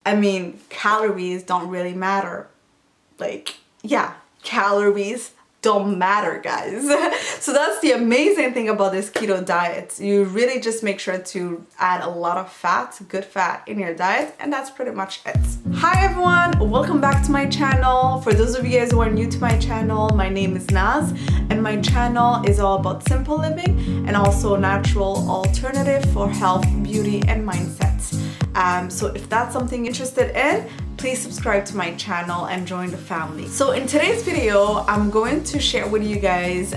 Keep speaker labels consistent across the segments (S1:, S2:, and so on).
S1: I mean, calories don't really matter. Like, yeah, calories don't matter, guys. So that's the amazing thing about this keto diet. You really just make sure to add a lot of fat, good fat in your diet, and that's pretty much it. Hi everyone, welcome back to my channel. For those of you guys who are new to my channel, my name is Naz, and my channel is all about simple living and also natural alternative for health, beauty, and mindset. So if that's something you're interested in, please subscribe to my channel and join the family. So in today's video, I'm going to share with you guys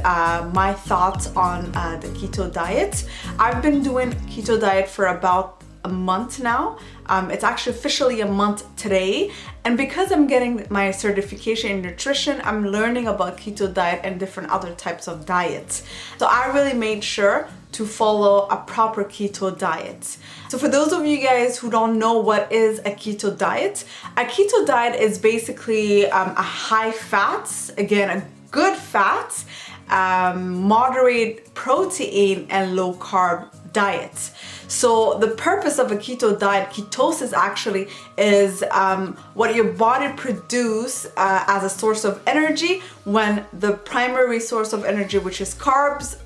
S1: my thoughts on the keto diet. I've been doing keto diet for about a month now. It's actually officially a month today. And because I'm getting my certification in nutrition, I'm learning about keto diet and different other types of diets. So I really made sure to follow a proper keto diet. So for those of you guys who don't know what is a keto diet is basically a high fats, again, a good fat, moderate protein and low carb diet. So the purpose of a keto diet, ketosis actually, is what your body produces as a source of energy when the primary source of energy, which is carbs,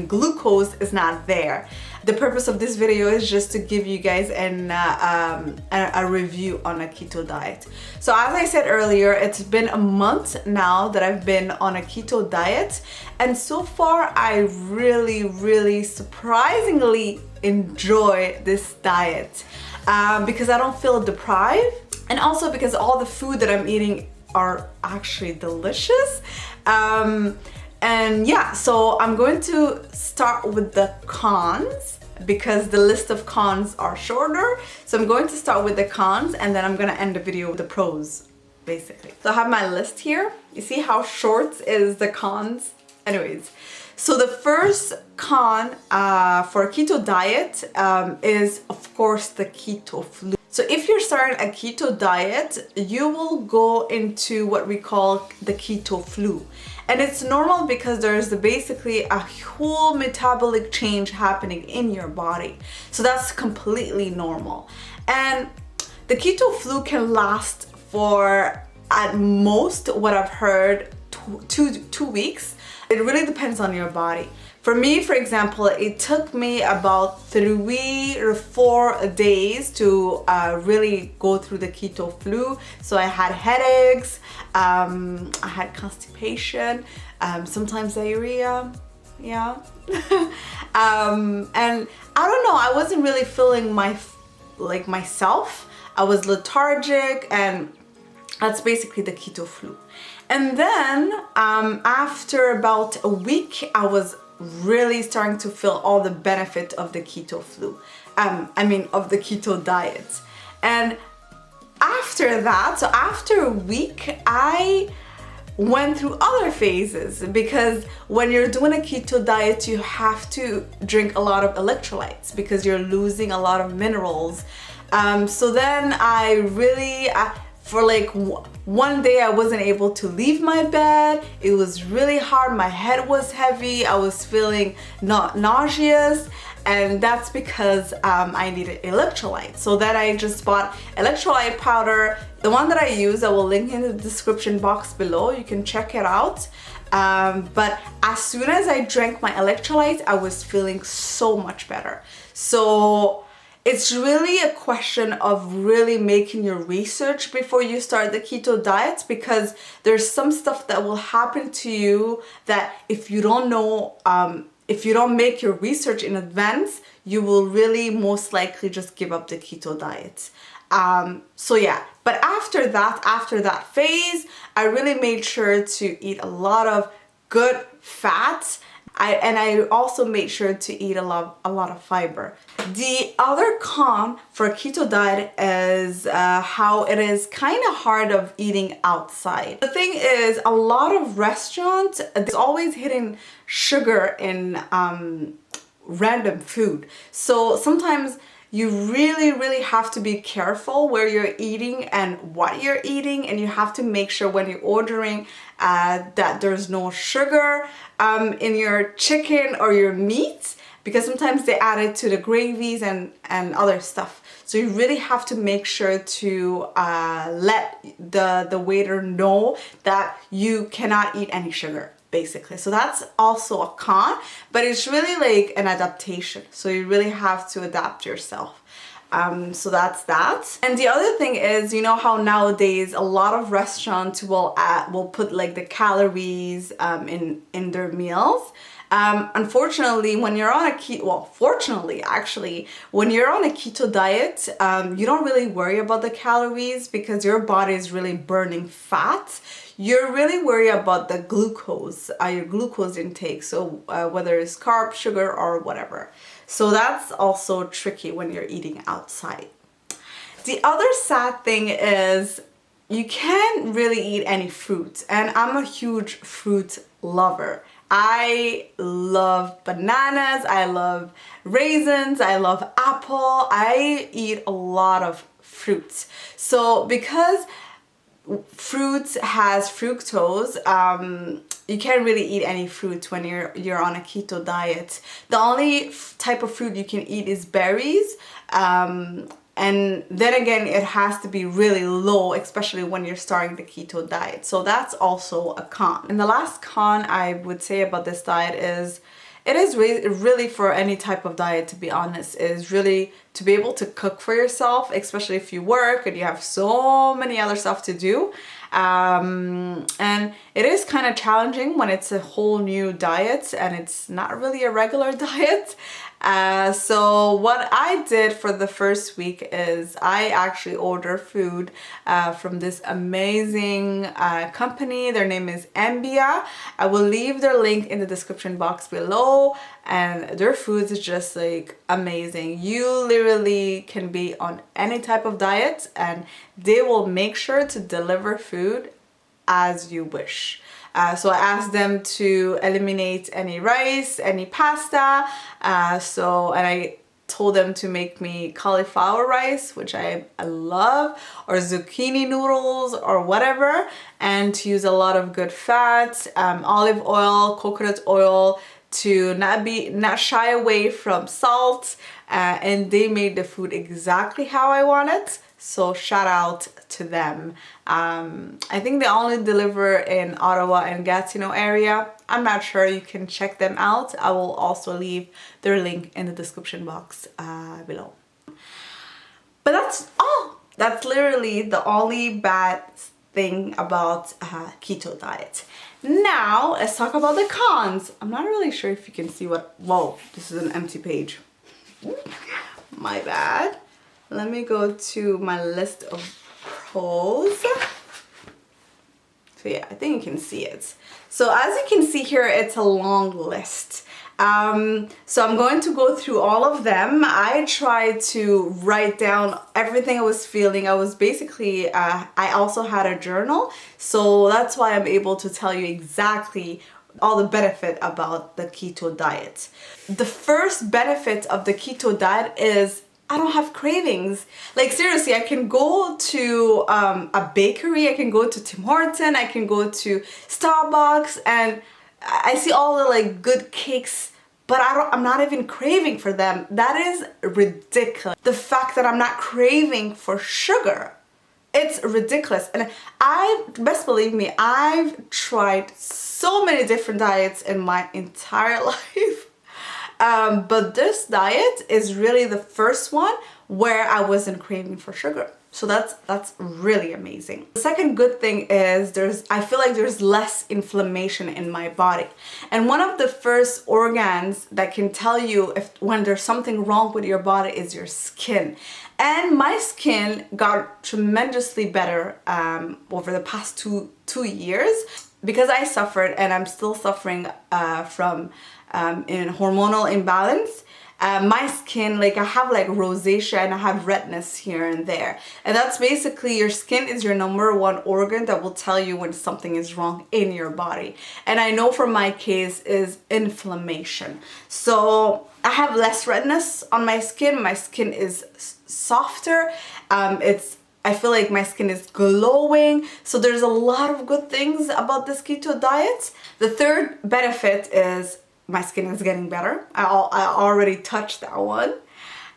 S1: glucose, is not there. The purpose of this video is just to give you guys a review on a keto diet. So as I said earlier, it's been a month now that I've been on a keto diet, and so far I really surprisingly enjoy this diet because I don't feel deprived, and also because all the food that I'm eating are actually delicious. And yeah, so I'm going to start with the cons because the list of cons are shorter. So I'm going to start with the cons and then I'm going to end the video with the pros, basically. So I have my list here. You see how short is the cons? Anyways, so the first con for a keto diet is, of course, the keto flu. So if you're starting a keto diet, you will go into what we call the keto flu. And it's normal because there's basically a whole metabolic change happening in your body. So that's completely normal. And the keto flu can last for, at most, what I've heard, two weeks. It really depends on your body. For me, for example, it took me about 3 or 4 days to really go through the keto flu. So I had headaches, I had constipation, sometimes diarrhea, yeah. And I don't know, I wasn't really feeling myself. I was lethargic, and that's basically the keto flu. And then after about a week, I was really starting to feel all the benefit of the keto flu, of the keto diet. And after that, so after a week, I went through other phases, because when you're doing a keto diet, you have to drink a lot of electrolytes because you're losing a lot of minerals. So then I really, for like one day, I wasn't able to leave my bed. It was really hard. My head was heavy. I was feeling nauseous, and that's because I needed electrolytes. So then I just bought electrolyte powder. The one that I use, I will link in the description box below. You can check it out. But as soon as I drank my electrolytes, I was feeling so much better. So it's really a question of really making your research before you start the keto diet, because there's some stuff that will happen to you that if you don't know, if you don't make your research in advance, you will really most likely just give up the keto diet. So yeah, but after that phase, I really made sure to eat a lot of good fats. I also made sure to eat a lot of fiber. The other con for a keto diet is how it is kind of hard of eating outside. The thing is, a lot of restaurants, there's always hidden sugar in random food. So sometimes you really have to be careful where you're eating and what you're eating, and you have to make sure when you're ordering that there's no sugar in your chicken or your meat, because sometimes they add it to the gravies and other stuff. So you really have to make sure to let the waiter know that you cannot eat any sugar, basically. So that's also a con, but it's really like an adaptation. So you really have to adapt yourself. So that's that. And the other thing is, you know how nowadays a lot of restaurants will put like the calories in their meals. Unfortunately, when you're on a fortunately actually, when you're on a keto diet, you don't really worry about the calories because your body is really burning fat. You're really worried about the glucose, your glucose intake. So whether it's carb, sugar, or whatever. So that's also tricky when you're eating outside. The other sad thing is you can't really eat any fruit, and I'm a huge fruit lover. I love bananas, I love raisins, I love apple. I eat a lot of fruits. So because fruit has fructose, you can't really eat any fruit when you're on a keto diet. The only type of fruit you can eat is berries, and then again it has to be really low, especially when you're starting the keto diet. So that's also a con. And the last con I would say about this diet is it is really for any type of diet, to be honest, is really to be able to cook for yourself, especially if you work and you have so many other stuff to do. And it is kind of challenging when it's a whole new diet and it's not really a regular diet. So what I did for the first week is I actually ordered food from this amazing company. Their name is AMBIA. I will leave their link in the description box below, and their food is just like amazing. You literally can be on any type of diet and they will make sure to deliver food as you wish. So I asked them to eliminate any rice, any pasta, and I told them to make me cauliflower rice, which I love, or zucchini noodles or whatever, and to use a lot of good fats, olive oil, coconut oil, to not shy away from salt, and they made the food exactly how I want it. So shout out to them. I think they only deliver in Ottawa and Gatineau area. I'm not sure, you can check them out. I will also leave their link in the description box below. But that's all. That's literally the only bad thing about keto diet. Now let's talk about the cons. I'm not really sure if you can see what, whoa, this is an empty page. My bad. Let me go to my list of pros. So yeah, I think you can see it. So as you can see here, it's a long list. So I'm going to go through all of them. I tried to write down everything I was feeling. I was basically, I also had a journal. So that's why I'm able to tell you exactly all the benefit about the keto diet. The first benefit of the keto diet is I don't have cravings. Like seriously, I can go to a bakery, I can go to Tim Hortons, I can go to Starbucks, and I see all the like good cakes, but I'm not even craving for them. That is ridiculous. The fact that I'm not craving for sugar, it's ridiculous. And best believe me, I've tried so many different diets in my entire life. But this diet is really the first one where I wasn't craving for sugar. So that's really amazing. The second good thing is I feel like there's less inflammation in my body. And one of the first organs that can tell you when there's something wrong with your body is your skin. And my skin got tremendously better over the past two years because I suffered, and I'm still suffering from in hormonal imbalance. My skin, like I have like rosacea and I have redness here and there. And that's basically, your skin is your #1 organ that will tell you when something is wrong in your body. And I know for my case is inflammation. So I have less redness on my skin. My skin is softer. I feel like my skin is glowing. So there's a lot of good things about this keto diet. The third benefit is my skin is getting better. I already touched that one.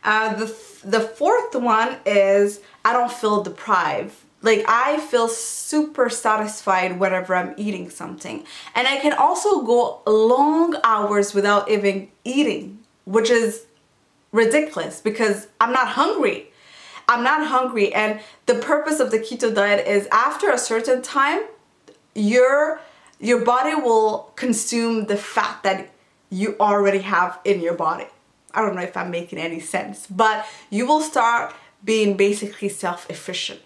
S1: The fourth one is I don't feel deprived. Like I feel super satisfied whenever I'm eating something. And I can also go long hours without even eating, which is ridiculous because I'm not hungry. I'm not hungry. And the purpose of the keto diet is after a certain time, your body will consume the fat that you already have in your body. I don't know if I'm making any sense, but you will start being basically self-efficient.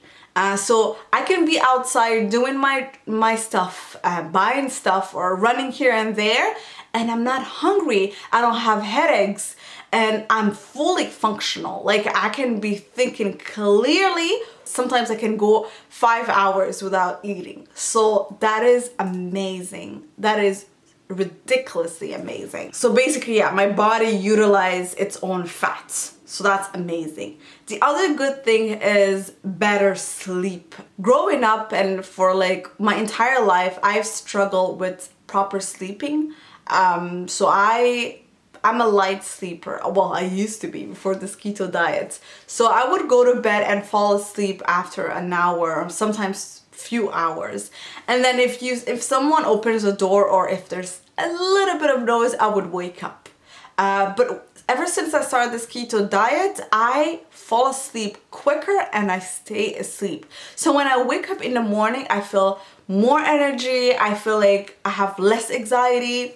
S1: So I can be outside doing my stuff, buying stuff or running here and there, and I'm not hungry. I don't have headaches, and I'm fully functional. Like I can be thinking clearly. Sometimes I can go 5 hours without eating. So that is amazing. That is ridiculously amazing. So basically, yeah, my body utilizes its own fats. So that's amazing. The other good thing is better sleep. Growing up and for like my entire life, I've struggled with proper sleeping. So I'm a light sleeper. Well, I used to be before this keto diet. So I would go to bed and fall asleep after an hour, sometimes few hours. And then if someone opens the door or if there's a little bit of noise, I would wake up. But ever since I started this keto diet, I fall asleep quicker and I stay asleep. So when I wake up in the morning, I feel more energy. I feel like I have less anxiety.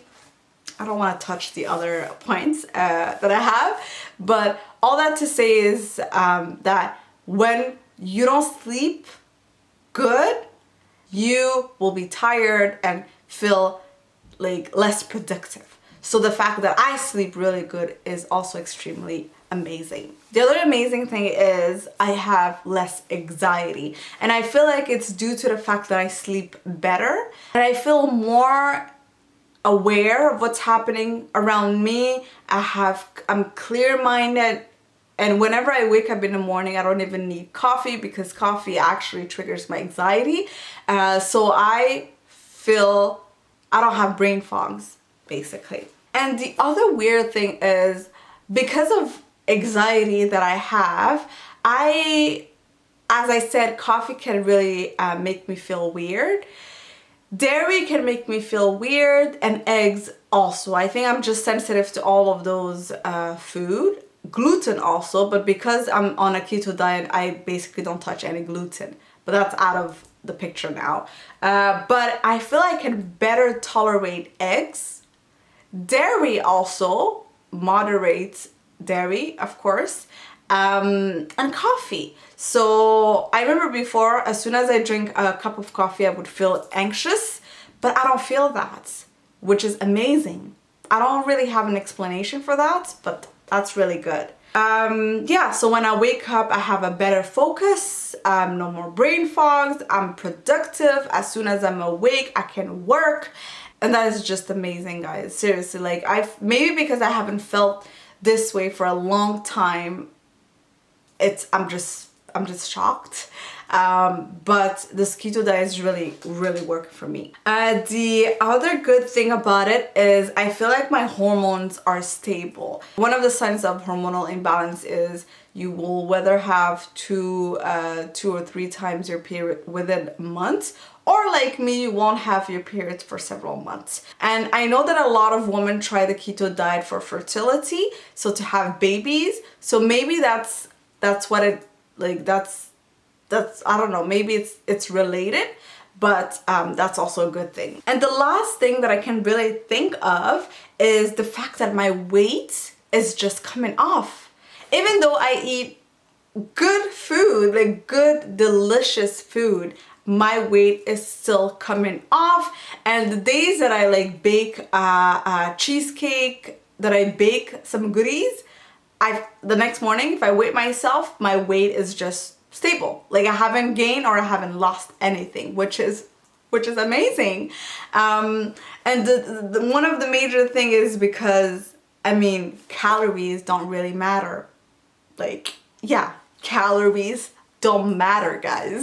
S1: I don't want to touch the other points that I have, but all that to say is that when you don't sleep good, you will be tired and feel like less productive. So the fact that I sleep really good is also extremely amazing. The other amazing thing is I have less anxiety, and I feel like it's due to the fact that I sleep better and I feel more aware of what's happening around me. I'm clear-minded, and whenever I wake up in the morning, I don't even need coffee because coffee actually triggers my anxiety. So I feel I don't have brain fogs, basically. And the other weird thing is because of anxiety that I have, as I said, coffee can really make me feel weird. Dairy can make me feel weird, and eggs also. I think I'm just sensitive to all of those food. Gluten also, but because I'm on a keto diet, I basically don't touch any gluten. But that's out of the picture now. But I feel I can better tolerate eggs. Dairy also, moderate dairy, of course. And coffee. So I remember before, as soon as I drink a cup of coffee, I would feel anxious, but I don't feel that, which is amazing. I don't really have an explanation for that, but that's really good. Yeah, so when I wake up, I have a better focus, no more brain fogs, I'm productive. As soon as I'm awake, I can work. And that is just amazing, guys. Seriously, like maybe because I haven't felt this way for a long time, I'm just shocked. But this keto diet is really working for me. The other good thing about it is I feel like my hormones are stable. One of the signs of hormonal imbalance is you will whether have two or three times your period within months, or like me, you won't have your periods for several months. And I know that a lot of women try the keto diet for fertility, so to have babies. So maybe that's what it, like that's I don't know, maybe it's related, but that's also a good thing. And the last thing that I can really think of is the fact that my weight is just coming off. Even though I eat good food, like good, delicious food, my weight is still coming off. And the days that I like bake cheesecake, that I bake some goodies, the next morning, if I weigh myself, my weight is just stable. Like I haven't gained or I haven't lost anything, which is amazing. And one of the major thing is because, I mean, calories don't really matter. Like, yeah, calories don't matter, guys.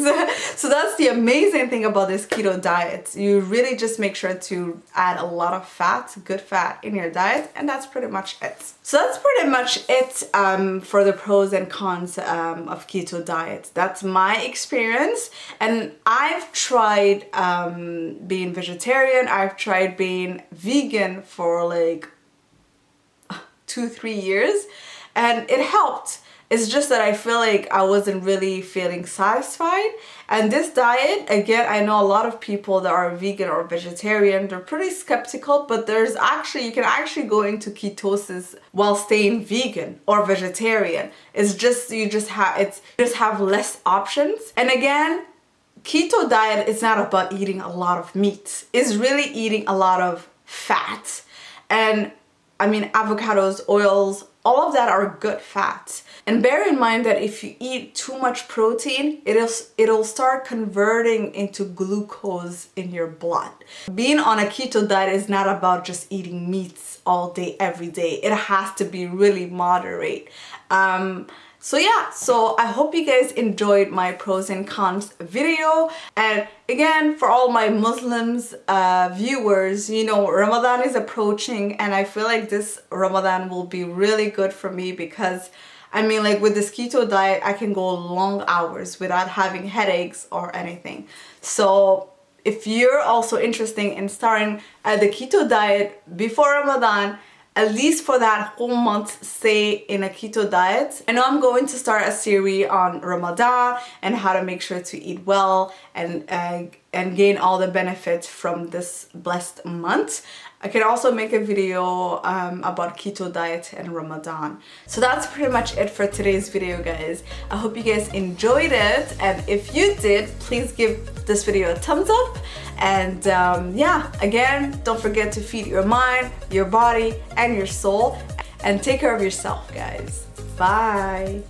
S1: So that's the amazing thing about this keto diet. You really just make sure to add a lot of fat, good fat in your diet, and that's pretty much it. So that's pretty much it for the pros and cons of keto diet. That's my experience, and I've tried being vegetarian, I've tried being vegan for like 2-3 years, and it helped. It's just that I feel like I wasn't really feeling satisfied. And this diet, again, I know a lot of people that are vegan or vegetarian, they're pretty skeptical, but there's actually, you can actually go into ketosis while staying vegan or vegetarian. It's just, you just have less options. And again, keto diet is not about eating a lot of meat. It's really eating a lot of fat. And I mean, avocados, oils, all of that are good fats. And bear in mind that if you eat too much protein, it'll start converting into glucose in your blood. Being on a keto diet is not about just eating meats all day, every day. It has to be really moderate. So yeah, so I hope you guys enjoyed my pros and cons video. And again, for all my Muslims viewers, you know, Ramadan is approaching, and I feel like this Ramadan will be really good for me because I mean, like with this keto diet, I can go long hours without having headaches or anything. So if you're also interested in starting the keto diet before Ramadan, at least for that whole month, stay in a keto diet. I know I'm going to start a series on Ramadan and how to make sure to eat well and gain all the benefits from this blessed month. I can also make a video about keto diet and Ramadan. So that's pretty much it for today's video, guys. I hope you guys enjoyed it, and if you did, please give this video a thumbs up. And yeah, again, don't forget to feed your mind, your body, and your soul, and take care of yourself, guys. Bye.